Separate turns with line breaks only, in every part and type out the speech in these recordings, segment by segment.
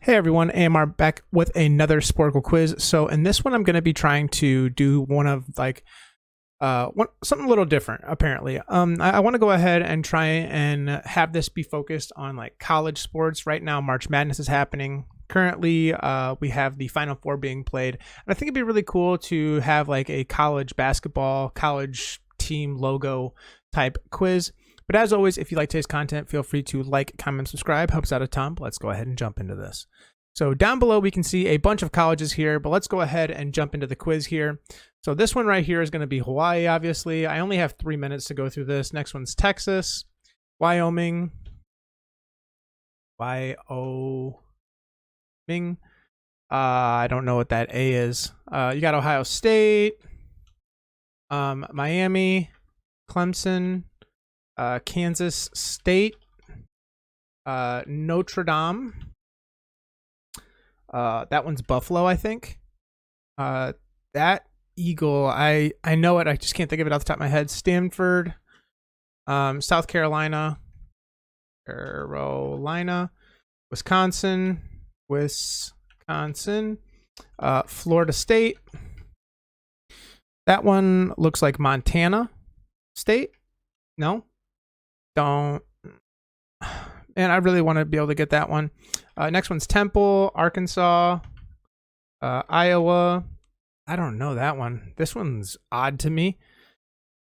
Hey everyone, AMR back with another Sporcle quiz. So in this one, I'm going to be trying to do one of something a little different. Apparently, I want to go ahead and try and have this be focused on like college sports. Right now, March Madness is happening. Currently, we have the Final Four being played, and I think it'd be really cool to have like a college basketball, college team logo type quiz. But as always, if you like today's content, feel free to like, comment, subscribe. Helps out a ton. But let's go ahead and jump into this. So down below, we can see a bunch of colleges here, but let's go ahead and jump into the quiz here. So this one right here is going to be Hawaii, obviously. I only have 3 minutes to go through this. Next one's Texas, Wyoming, I don't know what that A is. You got Ohio State, Miami, Clemson, Kansas State, Notre Dame. That one's Buffalo, I think. That Eagle, I know it. I just can't think of it off the top of my head. Stanford, South Carolina, Wisconsin, Florida State. That one looks like Montana State. No, don't. And I really want to be able to get that one. Next one's Temple, Arkansas, Iowa. I don't know that one. This one's odd to me.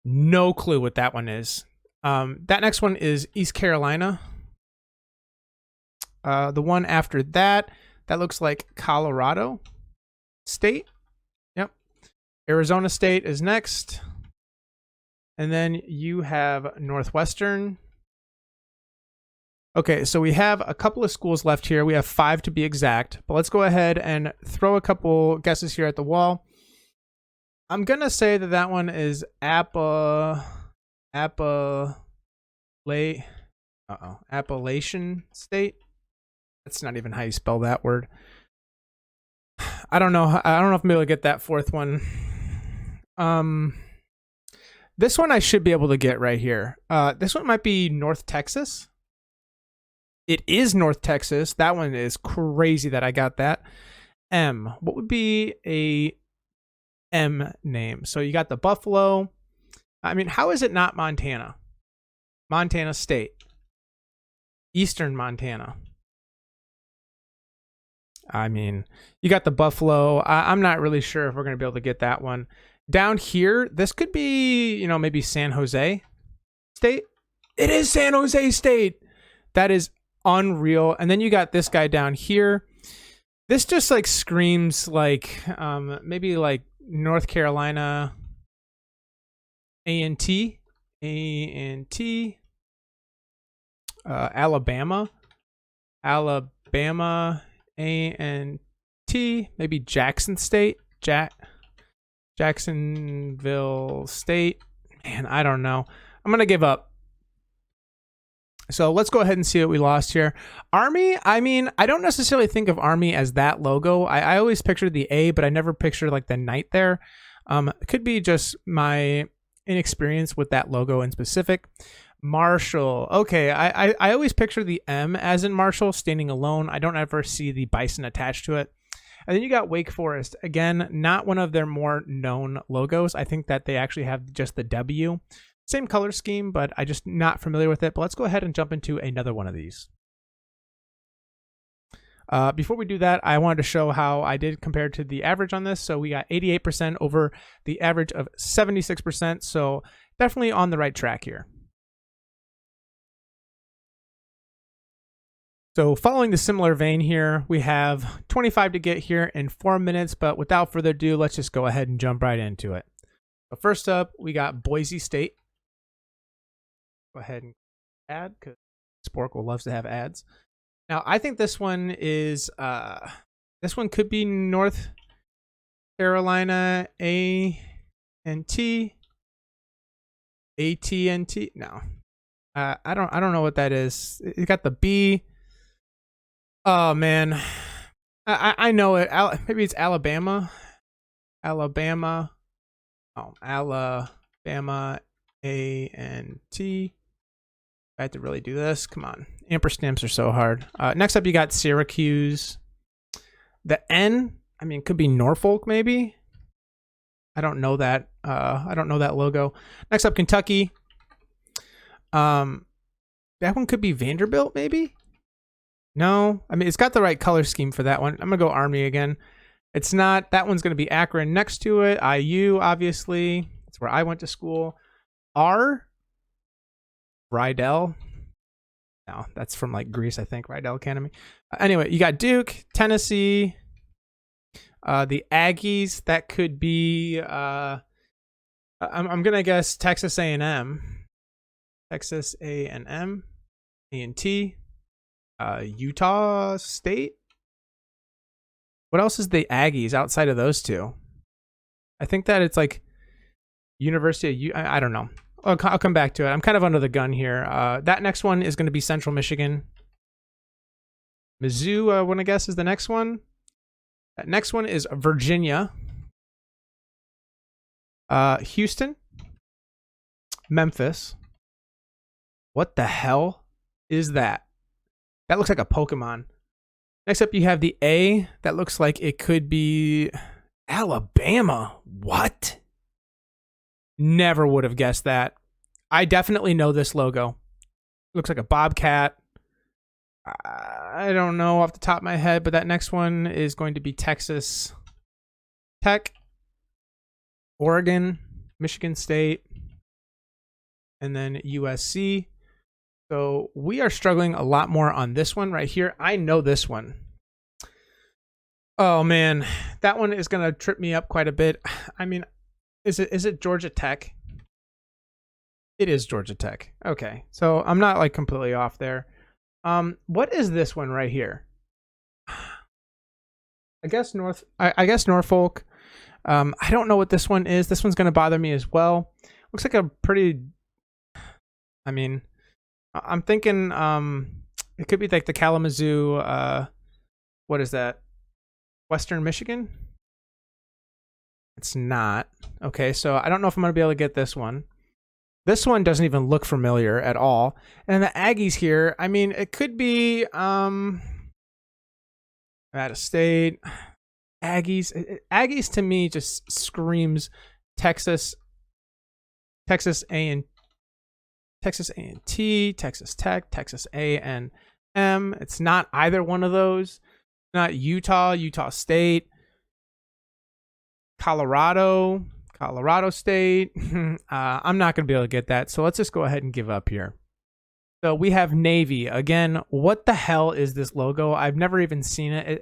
No clue what that one is. That next one is East Carolina. The one after that looks like Colorado State. Yep. Arizona State is next. And then you have Northwestern. Okay, so we have a couple of schools left here. We have 5 to be exact, but let's go ahead and throw a couple guesses here at the wall. I'm going to say that one is Appalachian State. That's not even how you spell that word. I don't know if I'm able to get that fourth one. This one I should be able to get right here. This one might be North Texas. It is North Texas. That one is crazy that I got that. M. What would be a M name? So you got the Buffalo. I mean, how is it not Montana? Montana State. Eastern Montana. I mean, you got the Buffalo. I'm not really sure if we're going to be able to get that one. Down here, this could be, maybe San Jose State. It is San Jose State. That is unreal. And then you got this guy down here. This just like screams like maybe like North Carolina A&T, Alabama A&T, maybe Jackson State, Jacksonville State. Man, I don't know. I'm gonna give up. So let's go ahead and see what we lost here. Army, I mean, I don't necessarily think of Army as that logo. I always pictured the A, but I never pictured like the knight there. It could be just my inexperience with that logo in specific. Marshall. Okay, I always picture the M as in Marshall, standing alone. I don't ever see the bison attached to it. And then you got Wake Forest. Again, not one of their more known logos. I think that they actually have just the W. Same color scheme, but I'm just not familiar with it. But let's go ahead and jump into another one of these. Before we do that, I wanted to show how I did compared to the average on this. So we got 88% over the average of 76%. So definitely on the right track here. So following the similar vein here, we have 25 to get here in 4 minutes. But without further ado, let's just go ahead and jump right into it. So first up, we got Boise State. Go ahead and add because Sporcle loves to have ads. Now, I think this one is this one could be North Carolina A&T, AT&T. No, I don't know what that is. It got the B. Oh man, I know it. Maybe it's Alabama. Oh, Alabama A&T. I had to really do this. Come on. Amperstamps are so hard. Next up, you got Syracuse. The N, I mean, could be Norfolk maybe. I don't know that. I don't know that logo. Next up, Kentucky. That one could be Vanderbilt maybe. No, I mean, it's got the right color scheme for that one. I'm gonna go Army again. It's not. That one's gonna be Akron next to it. IU, obviously. That's where I went to school. R. Rydell. No, that's from like Greece, I think. Rydell Academy. Anyway, you got Duke, Tennessee, the Aggies. That could be. I'm gonna guess Texas A&M, Texas A&M, A&T, Utah State. What else is the Aggies outside of those two? I think that it's like University of I don't know. I'll come back to it. I'm kind of under the gun here. That next one is going to be Central Michigan. Mizzou, I want to guess, is the next one. That next one is Virginia. Houston. Memphis. What the hell is that? That looks like a Pokemon. Next up, you have the A. That looks like it could be Alabama. What? Never would have guessed that. I definitely know this logo. Looks like a bobcat. I don't know off the top of my head, but that next one is going to be Texas Tech, Oregon, Michigan State, and then USC. So we are struggling a lot more on this one right here. I know this one. Oh man, that one is going to trip me up quite a bit. I mean, is it Georgia Tech? It is Georgia Tech. Okay, so I'm not like completely off there. What is this one right here? I guess Norfolk. I don't know what this one is. This one's gonna bother me as well. Looks like a pretty. I mean, I'm thinking it could be like the Kalamazoo. What is that? Western Michigan. It's not. Okay, so I don't know if I'm going to be able to get this one. This one doesn't even look familiar at all. And the Aggies here, I mean, it could be out of state. Aggies to me just screams Texas A&T, Texas Tech, Texas A&M. It's not either one of those. Not Utah State. Colorado State. I'm not going to be able to get that. So let's just go ahead and give up here. So we have Navy. Again, what the hell is this logo? I've never even seen it.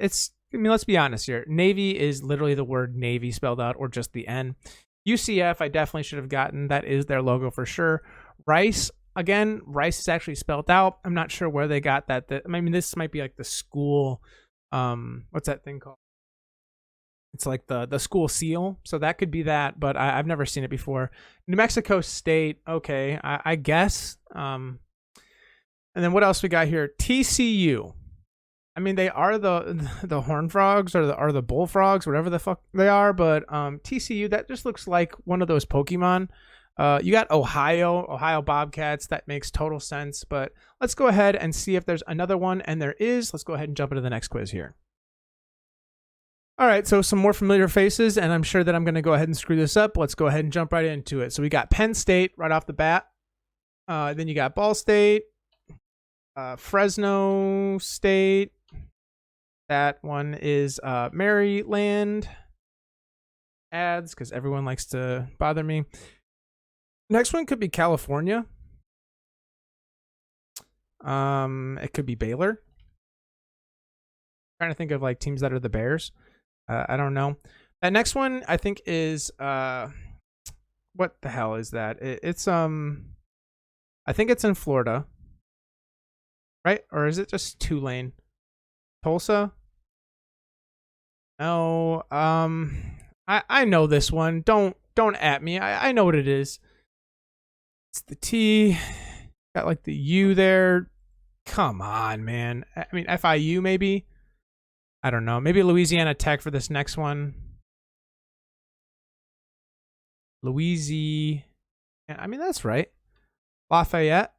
I mean, let's be honest here. Navy is literally the word Navy spelled out or just the N. UCF, I definitely should have gotten. That is their logo for sure. Rice, again, Rice is actually spelled out. I'm not sure where they got that. I mean, this might be like the school. What's that thing called? It's like the school seal, so that could be that, but I've never seen it before. New Mexico State, okay, I guess. And then what else we got here? TCU. I mean, they are the Horned Frogs or the Bullfrogs, whatever the fuck they are, but TCU, that just looks like one of those Pokemon. You got Ohio Bobcats. That makes total sense, but let's go ahead and see if there's another one, and there is. Let's go ahead and jump into the next quiz here. All right, so some more familiar faces, and I'm sure that I'm going to go ahead and screw this up. Let's go ahead and jump right into it. So we got Penn State right off the bat. Then you got Ball State, Fresno State. That one is Maryland. Ads, because everyone likes to bother me. Next one could be California. It could be Baylor. Trying to think of like teams that are the Bears. I don't know. That next one I think is what the hell is that? It's I think it's in Florida, right? Or is it just Tulane? Tulsa? No. I know this one. Don't at me. I know what it is. It's the T. Got like the U there. Come on, man. I mean FIU maybe. I don't know. Maybe Louisiana Tech for this next one. Louisiana. I mean, that's right. Lafayette.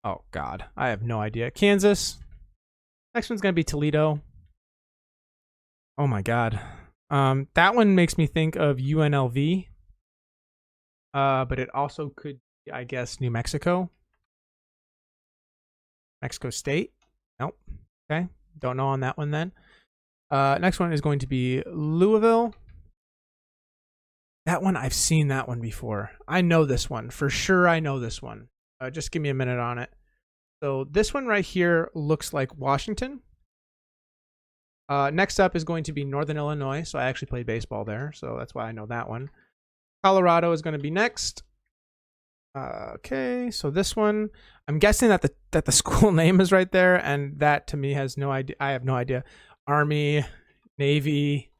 Oh God, I have no idea. Kansas. Next one's gonna be Toledo. Oh my God. That one makes me think of UNLV. But it also could be, I guess, New Mexico. Mexico State. Nope. Okay. Don't know on that one then. Next one is going to be Louisville. That one, I've seen that one before. I know this one. For sure, I know this one. Just give me a minute on it. So this one right here looks like Washington. Next up is going to be Northern Illinois. So I actually played baseball there. So that's why I know that one. Colorado is going to be next. Okay, so this one, I'm guessing that the school name is right there, and that to me has no idea. I have no idea. Army, Navy,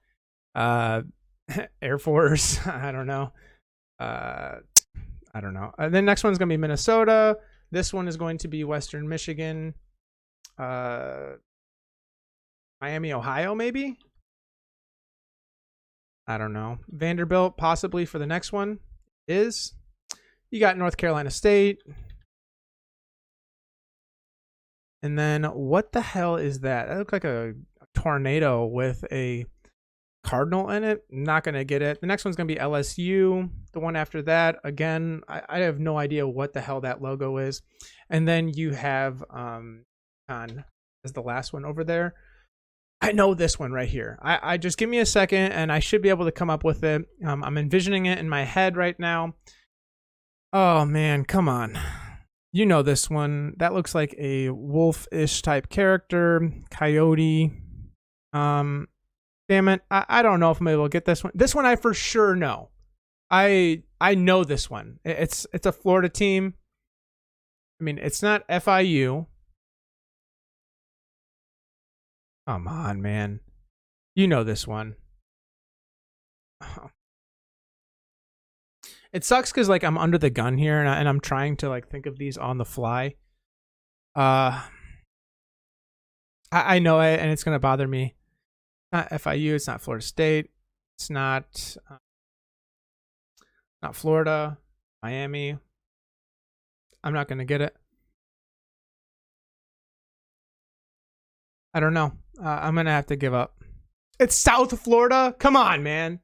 Air Force. I don't know. I don't know. Then next one's gonna be Minnesota. This one is going to be Western Michigan. Miami, Ohio, maybe. I don't know. Vanderbilt, possibly for the next one, is. You got North Carolina State. And then what the hell is that? That looks like a tornado with a cardinal in it. Not going to get it. The next one's going to be LSU. The one after that, again, I have no idea what the hell that logo is. And then you have as the last one over there. I know this one right here. I just give me a second and I should be able to come up with it. I'm envisioning it in my head right now. Oh man, come on. You know this one. That looks like a wolf-ish type character. Coyote. Damn it. I don't know if I'm able to get this one. This one I for sure know. I know this one. It's a Florida team. I mean, it's not FIU. Come on, man. You know this one. Oh. It sucks because like I'm under the gun here and I'm trying to like think of these on the fly. I know it and it's gonna bother me. It's not FIU. It's not Florida State. It's not Florida. Miami. I'm not gonna get it. I don't know. I'm gonna have to give up. It's South Florida. Come on, man.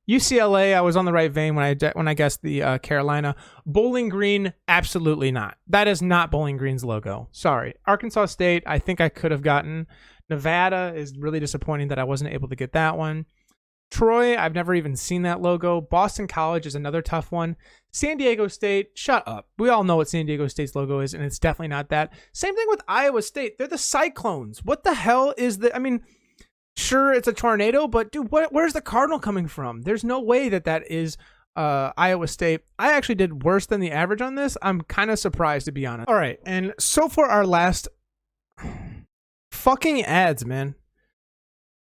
UCLA, I was on the right vein when I guessed the Carolina. Bowling Green, absolutely not. That is not Bowling Green's logo. Sorry. Arkansas State, I think I could have gotten. Nevada is really disappointing that I wasn't able to get that one. Troy, I've never even seen that logo. Boston College is another tough one. San Diego State, shut up. We all know what San Diego State's logo is, and it's definitely not that. Same thing with Iowa State. They're the Cyclones. What the hell is the... I mean... Sure, it's a tornado, but dude, where's the cardinal coming from? There's no way that is Iowa State. I actually did worse than the average on this. I'm kind of surprised, to be honest. All right, and so for our last fucking ads, man.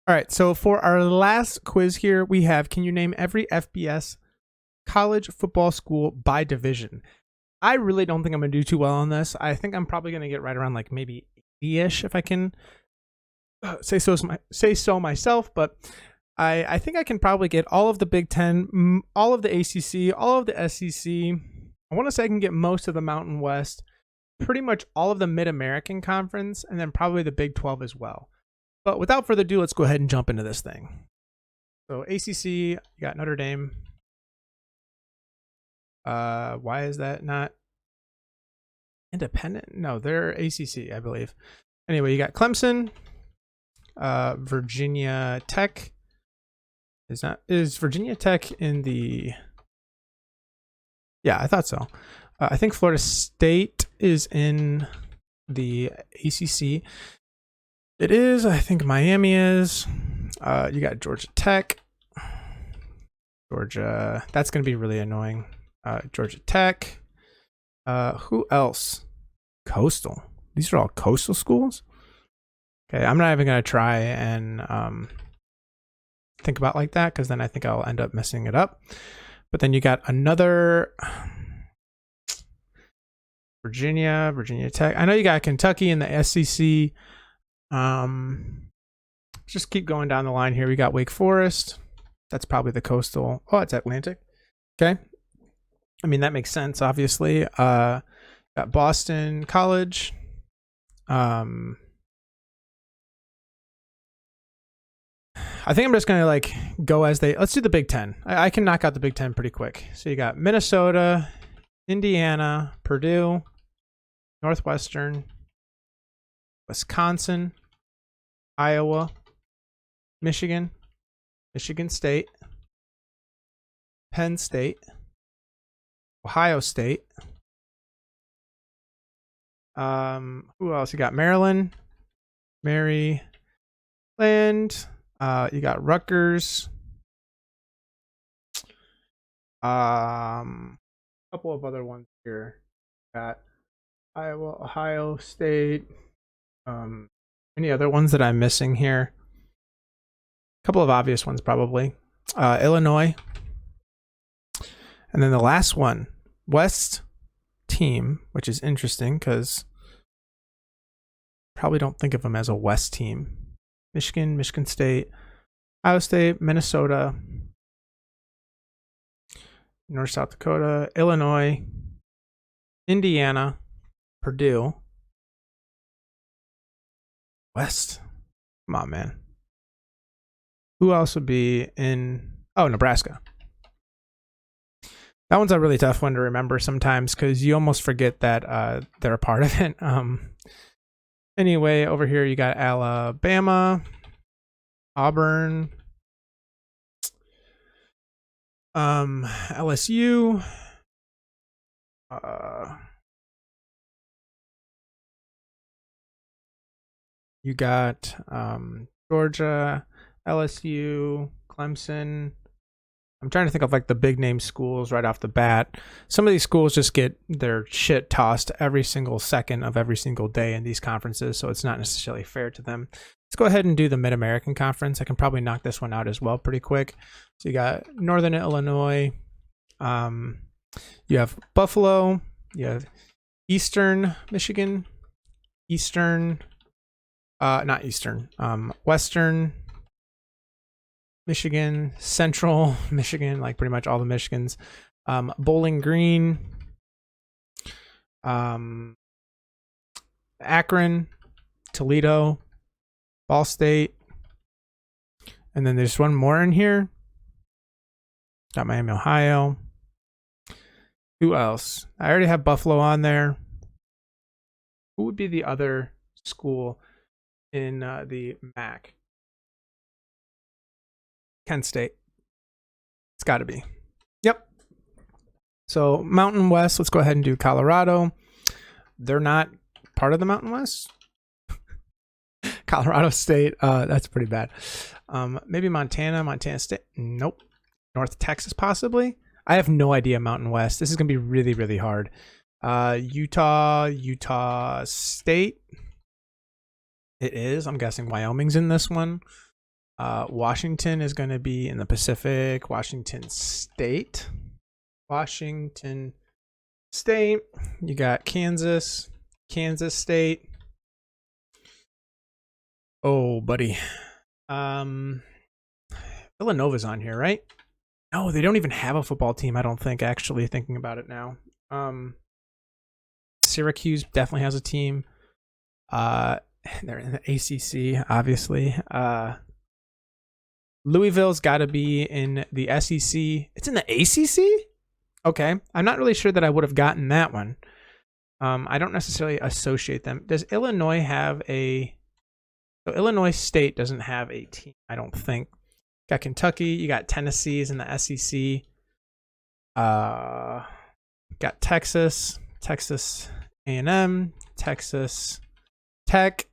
All right, so for our last quiz here, we have, can you name every FBS college football school by division? I really don't think I'm going to do too well on this. I think I'm probably going to get right around like maybe 80-ish if I can say so myself, but I think I can probably get all of the Big Ten, all of the ACC, all of the SEC. I want to say I can get most of the Mountain West, pretty much all of the Mid-American Conference, and then probably the Big 12 as well. But without further ado, let's go ahead and jump into this thing. So ACC, you got Notre Dame. Why is that not independent? No, they're ACC, I believe. Anyway, you got Clemson. Virginia Tech is Virginia Tech in the... Yeah, I thought so. I think Florida State is in the ACC. It is. I think Miami is. You got Georgia Tech. Georgia. That's going to be really annoying. Georgia Tech. Who else? Coastal. These are all coastal schools? Okay, I'm not even going to try and think about like that because then I think I'll end up messing it up. But then you got another Virginia Tech. I know you got Kentucky in the SEC. Just keep going down the line here. We got Wake Forest. That's probably the coastal. Oh, it's Atlantic. Okay. I mean, that makes sense, obviously. Got Boston College. I think I'm just gonna like go as they. Let's do the Big Ten. I can knock out the Big Ten pretty quick. So you got Minnesota, Indiana, Purdue, Northwestern, Wisconsin, Iowa, Michigan, Michigan State, Penn State, Ohio State. Who else? You got Maryland, Maryland. You got Rutgers. A couple of other ones here. Got Iowa, Ohio State. Any other ones that I'm missing here? A couple of obvious ones probably. Illinois. And then the last one, West team, which is interesting because probably don't think of them as a West team. Michigan, Michigan State, Iowa State, Minnesota, North South Dakota, Illinois, Indiana, Purdue, West. Come on, man. Who else would be in? Oh, Nebraska. That one's a really tough one to remember sometimes because you almost forget that they're a part of it. Anyway, over here you got Alabama, Auburn, LSU, you got Georgia, LSU, Clemson. I'm trying to think of like the big name schools right off the bat. Some of these schools just get their shit tossed every single second of every single day in these conferences, so it's not necessarily fair to them. Let's go ahead and do the Mid-American Conference. I can probably knock this one out as well pretty quick. So you got Northern Illinois. You have Buffalo. You have Eastern Michigan. Western Michigan, Central Michigan, like pretty much all the Michigans. Bowling Green, Akron, Toledo, Ball State, and then there's one more in here. Got Miami, Ohio. Who else? I already have Buffalo on there. Who would be the other school in the MAC? Kent State. It's got to be. Yep. So Mountain West, let's go ahead and do Colorado. They're not part of the Mountain West. Colorado State, that's pretty bad. Maybe Montana State. Nope. North Texas, possibly. I have no idea Mountain West. This is going to be really, really hard. Utah State. It is. I'm guessing Wyoming's in this one. Washington is going to be in the Pacific. Washington State. You got Kansas State. Oh, buddy. Villanova's on here, right? No, they don't even have a football team, I don't think, actually, thinking about it now. Syracuse definitely has a team. They're in the ACC, obviously. Louisville's got to be in the SEC. It's in the ACC? Okay. I'm not really sure that I would have gotten that one. I don't necessarily associate them. Does Illinois have a... So Illinois State doesn't have a team, I don't think. Got Kentucky. You got Tennessee's in the SEC. Got Texas A&M, Texas Tech,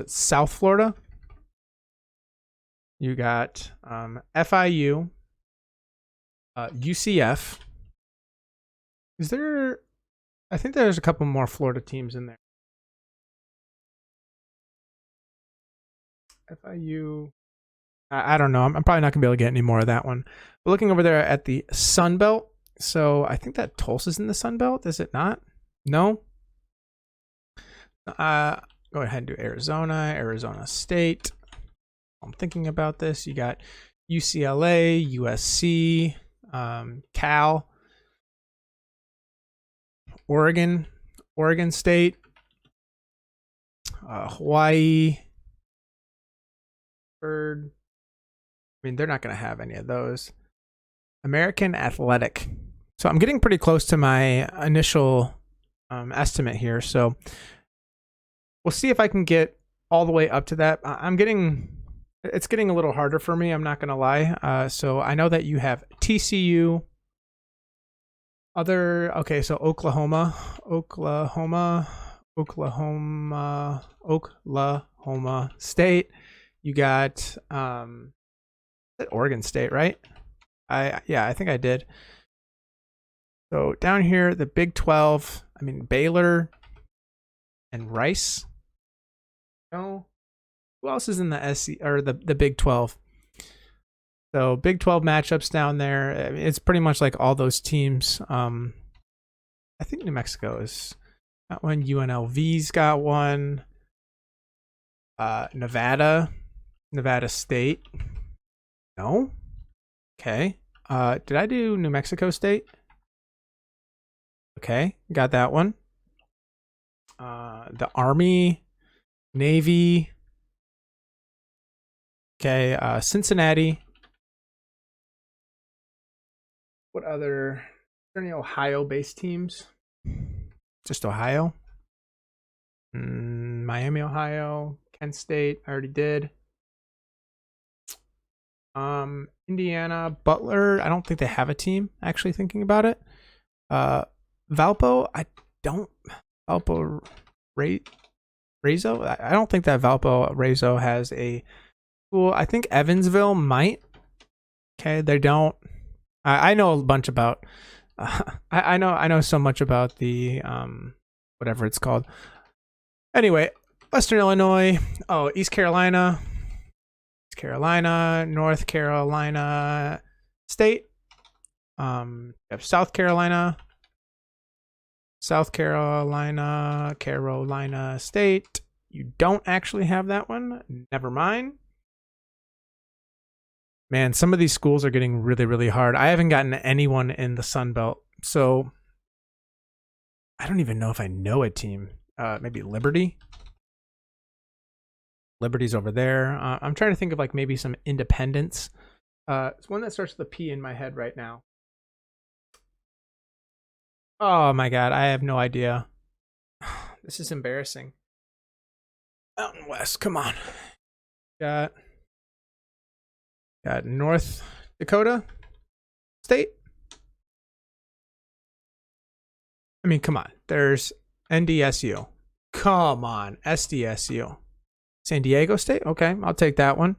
South Florida? You got FIU, UCF. Is there? I think there's a couple more Florida teams in there. FIU. I don't know. I'm probably not gonna be able to get any more of that one. But looking over there at the Sun Belt, so I think that Tulsa's in the Sun Belt. Is it not? No. Go ahead and do Arizona State. I'm thinking about this. You got UCLA, USC, Cal. Oregon State, Hawaii, Bird. I mean, they're not going to have any of those. American Athletic. So I'm getting pretty close to my initial estimate here. So we'll see if I can get all the way up to that. It's getting a little harder for me. I'm not going to lie. So I know that you have TCU. So Oklahoma State. You got Oregon State, right? I think I did. So down here, the Big 12. I mean Baylor and Rice. No, who else is in the SC or the Big 12? So Big 12 matchups down there. It's pretty much like all those teams. I think New Mexico is got one. UNLV's got one. Nevada State. No. Okay. Did I do New Mexico State? Okay, got that one. The Army, Navy. Okay, Cincinnati. What other? Are there any Ohio-based teams? Just Ohio. Miami, Ohio. Kent State. I already did. Indiana, Butler. I don't think they have a team. Actually, thinking about it. Valpo. Valpo Rezo. I don't think that Valpo Rezo has a school. I think Evansville might. Okay, they don't. I know a bunch about. I know so much about the whatever it's called. Anyway, Western Illinois. Oh, East Carolina, North Carolina State. You have South Carolina State. You don't actually have that one. Never mind. Man, some of these schools are getting really, really hard. I haven't gotten anyone in the Sun Belt, so I don't even know if I know a team. Maybe Liberty. Liberty's over there. I'm trying to think of like maybe some independents. It's one that starts with a P in my head right now. Oh my god, I have no idea. This is embarrassing. Mountain West, come on. Got North Dakota State. I mean, come on. There's NDSU. Come on, SDSU. San Diego State. Okay, I'll take that one.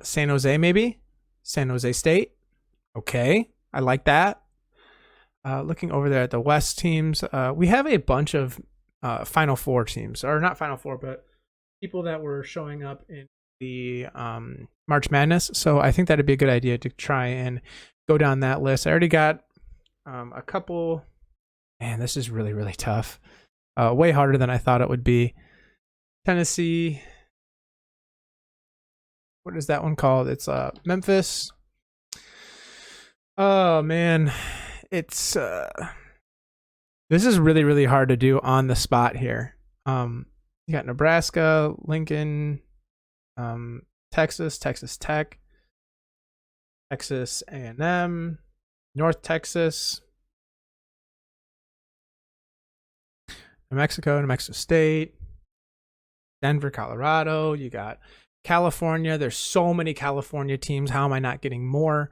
San Jose, maybe. San Jose State. Okay, I like that. Looking over there at the West teams, we have a bunch of Final Four teams, or not Final Four, but people that were showing up in the March Madness. So I think that'd be a good idea to try and go down that list. I already got a couple. Man, this is really, really tough. Way harder than I thought it would be. Tennessee. What is that one called? It's Memphis. Oh man, it's this is really, really hard to do on the spot here. You got Nebraska, Lincoln, Texas Tech, Texas A&M, North Texas, New Mexico State, Denver, Colorado. You got California. There's so many California teams. How am I not getting more?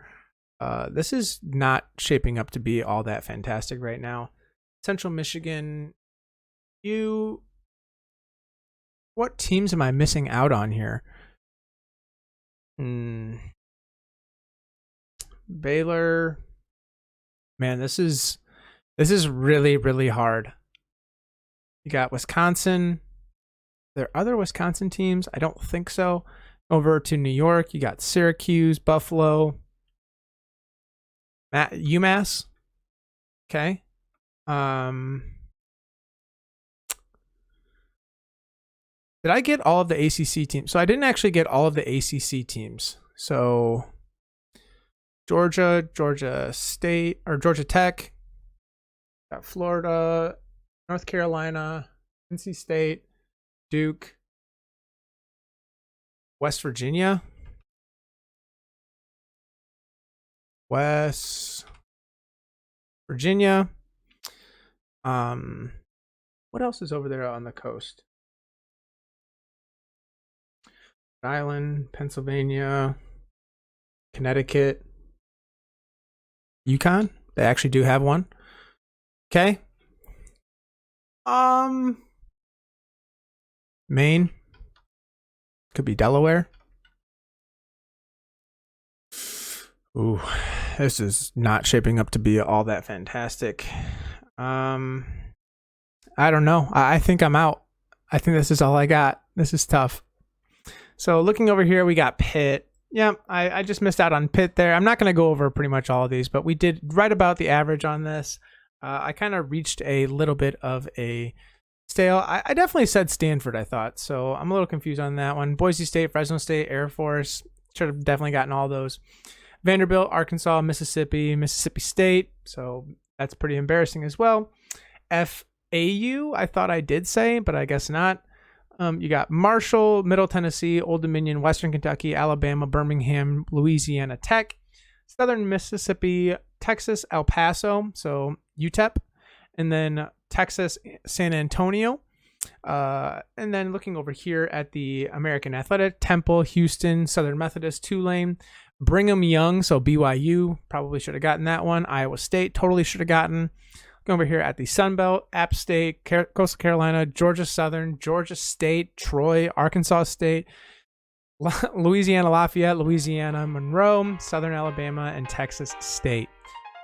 This is not shaping up to be all that fantastic right now. Central Michigan. What teams am I missing out on here? Baylor. Man, this is really, really hard. You got Wisconsin. There are other Wisconsin teams? I don't think so. Over to New York, you got Syracuse, Buffalo, UMass. Okay. Did I get all of the ACC teams? So I didn't actually get all of the ACC teams. So Georgia State, or Georgia Tech, Got Florida, North Carolina, NC State, Duke, West Virginia, West Virginia. What else is over there on the coast? Rhode Island, Pennsylvania, Connecticut, Yukon. They actually do have one. Okay. Maine. Could be Delaware. Ooh, this is not shaping up to be all that fantastic. I don't know. I think I'm out. I think this is all I got. This is tough. So looking over here, we got Pitt. Yeah, I just missed out on Pitt there. I'm not going to go over pretty much all of these, but we did right about the average on this. I kind of reached a little bit of a stale. I definitely said Stanford, I thought. So I'm a little confused on that one. Boise State, Fresno State, Air Force. Should have definitely gotten all those. Vanderbilt, Arkansas, Mississippi, Mississippi State. So that's pretty embarrassing as well. FAU, I thought I did say, but I guess not. You got Marshall, Middle Tennessee, Old Dominion, Western Kentucky, Alabama, Birmingham, Louisiana Tech, Southern Mississippi, Texas, El Paso, so UTEP, and then Texas, San Antonio. And then looking over here at the American Athletic, Temple, Houston, Southern Methodist, Tulane, Brigham Young, so BYU, probably should have gotten that one. Iowa State, totally should have gotten. Over here at the Sun Belt, App State, Coastal Carolina, Georgia Southern, Georgia State, Troy, Arkansas State, Louisiana Lafayette, Louisiana Monroe, Southern Alabama, and Texas State.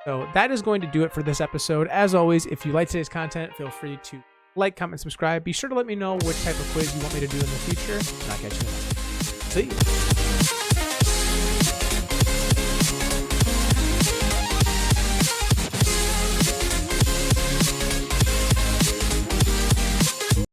So that is going to do it for this episode. As always, if you like today's content, feel free to like, comment, subscribe. Be sure to let me know which type of quiz you want me to do in the future, and I'll catch you next time. See you.